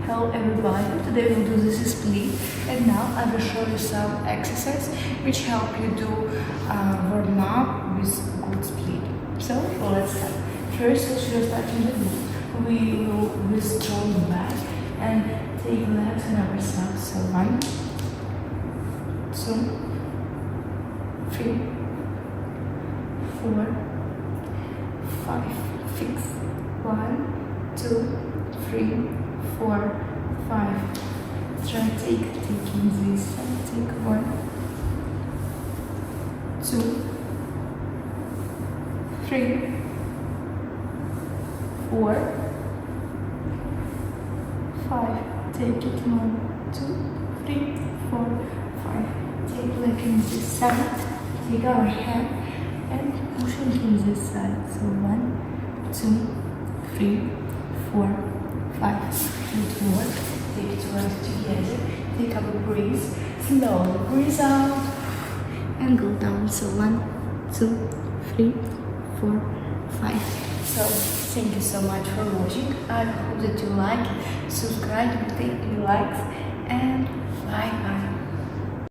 Hello everybody, today we'll do this split, and now I will show you some exercise which help you do warm up with good split. So let's start. First, as we are starting the move, we will withdraw back and take legs on our side. So 1, 2, 3, 4, 5, 6, 1, 2, 3, 4, 5. Try taking this side. Take 1, 2, 3, 4, 5. Take it 1, 2, 3, 4, 5. Take leg in this side. Take our hand and push it in this side. So 1, 2, 3, 4, 5. Good work. Take it right together. Take up a breathe. Slowly breathe out and go down. So 1, 2, 3, 4, 5. So thank you so much for watching. I hope that you like it. Subscribe, take your likes, and bye bye.